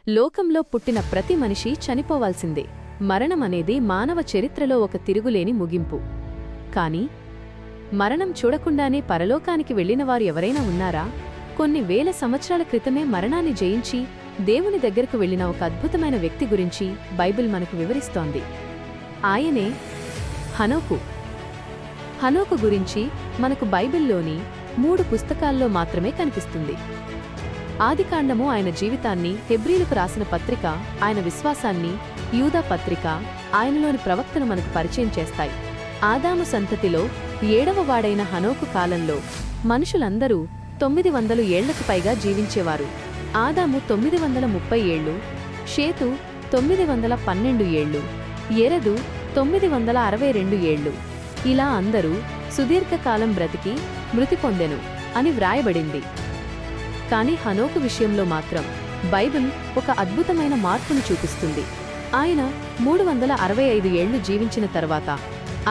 లోకంలో పుట్టిన ప్రతి మనిషి చనిపోవాల్సిందే. మరణమనేది మానవ చరిత్రలో ఒక తిరుగులేని ముగింపు. కాని మరణం చూడకుండానే పరలోకానికి వెళ్లినవారు ఎవరైనా ఉన్నారా? కొన్ని వేల సంవత్సరాల క్రితమే మరణాన్ని జయించి దేవుని దగ్గరకు వెళ్లిన ఒక అద్భుతమైన వ్యక్తి గురించి బైబిల్ మనకు వివరిస్తోంది. ఆయనే హనోకు. హనోకు గురించి మనకు బైబిల్లోని 3 పుస్తకాల్లో మాత్రమే కనిపిస్తుంది. ఆదికాండము ఆయన జీవితాన్ని, హెబ్రీలకు రాసిన పత్రిక ఆయన విశ్వాసాన్ని, యూదా పత్రిక ఆయనలోని ప్రవక్తను మనకు పరిచయం చేస్తాయి. ఆదాము సంతతిలో 7వ వాడైన హనోకు కాలంలో మనుషులందరూ 900 ఏళ్లకు పైగా జీవించేవారు. ఆదాము 930 ఏళ్లు, షేతు 912 ఏళ్లు, యెరెదు 962 ఏళ్లు. ఇలా అందరూ సుదీర్ఘకాలం బ్రతికి మృతి పొందెను అని వ్రాయబడింది. కాని హనోకు విషయంలో మాత్రం బైబిల్ ఒక అద్భుతమైన మార్పును చూపిస్తుంది. ఆయన 365 ఏళ్లు జీవించిన తర్వాత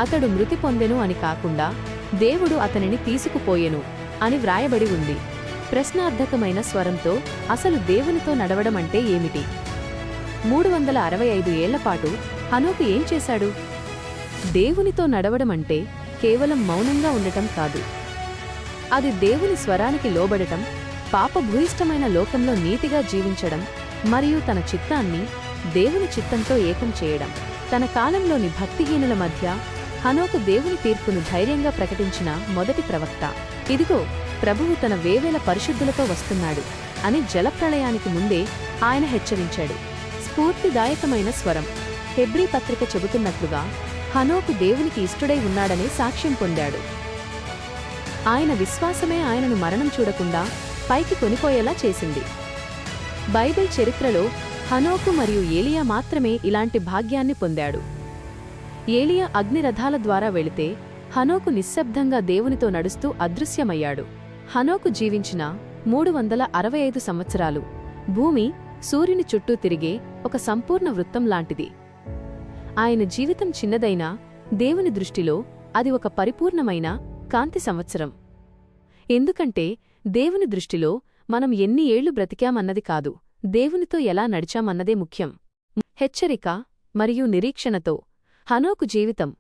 అతడు మృతి పొందెను అని కాకుండా దేవుడు అతనిని తీసుకుపోయెను అని వ్రాయబడి ఉంది. ప్రశ్నార్థకమైన స్వరంతో అసలు దేవునితో నడవడమంటే ఏమిటి? 365 ఏళ్లపాటు హనోకు ఏం చేశాడు? దేవునితో నడవడమంటే కేవలం మౌనంగా ఉండటం కాదు. అది దేవుని స్వరానికి లోబడటం, పాపభూయిష్టమైన లోకంలో నీతిగా జీవించడం మరియు తన చిత్తాన్ని దేవుని చిత్తంతో ఏకం చేయడం. తన కాలంలోని భక్తిహీనుల మధ్య హనోకు దేవుని తీర్పును ధైర్యంగా ప్రకటించిన మొదటి ప్రవక్త. ఇదిగో, ప్రభువు తన వేవేల పరిశుద్ధులతో వస్తున్నాడు అని జలప్రళయానికి ముందే ఆయన హెచ్చరించాడు. స్ఫూర్తిదాయకమైన స్వరం. హెబ్రీ పత్రిక చెబుతున్నట్లుగా హనోకు దేవునికి ఇష్టుడై ఉన్నాడనే సాక్ష్యం పొందాడు. ఆయన విశ్వాసమే ఆయనను మరణం చూడకుండా పైకి కొనిపోయేలా చేసింది. బైబిల్ చరిత్రలో హనోకు మరియు ఏలియా మాత్రమే ఇలాంటి భాగ్యాన్ని పొందాడు. ఏలియా అగ్నిరథాల ద్వారా వెళితే హనోకు నిశ్శబ్దంగా దేవునితో నడుస్తూ అదృశ్యమయ్యాడు. హనోకు జీవించిన 365 సంవత్సరాలు భూమి సూర్యుని చుట్టూ తిరిగే ఒక సంపూర్ణ వృత్తం లాంటిది. ఆయన జీవితం చిన్నదైనా దేవుని దృష్టిలో అది ఒక పరిపూర్ణమైన కాంతి సంవత్సరం. ఎందుకంటే దేవుని దృష్టిలో మనం ఎన్ని ఏళ్లు బ్రతికామన్నది కాదు, దేవునితో ఎలా నడిచామన్నదే ముఖ్యం. హెచ్చరిక మరియు నిరీక్షణతో హనోకు జీవితం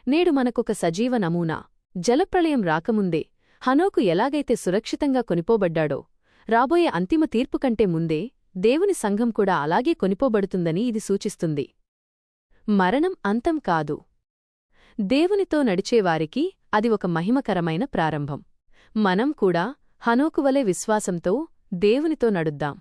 నేడు మనకొక సజీవ నమూనా. జలప్రళయం రాకముందే హనోకు ఎలాగైతే సురక్షితంగా కొనిపోబడ్డాడో, రాబోయే అంతిమ తీర్పు కంటే ముందే దేవుని సంఘం కూడా అలాగే కొనిపోబడుతుందని ఇది సూచిస్తుంది. మరణం అంతం కాదు. దేవునితో నడిచేవారికి అది ఒక మహిమకరమైన ప్రారంభం. మనం కూడా హనోకువలే విశ్వాసంతో దేవునితో నడుద్దాం.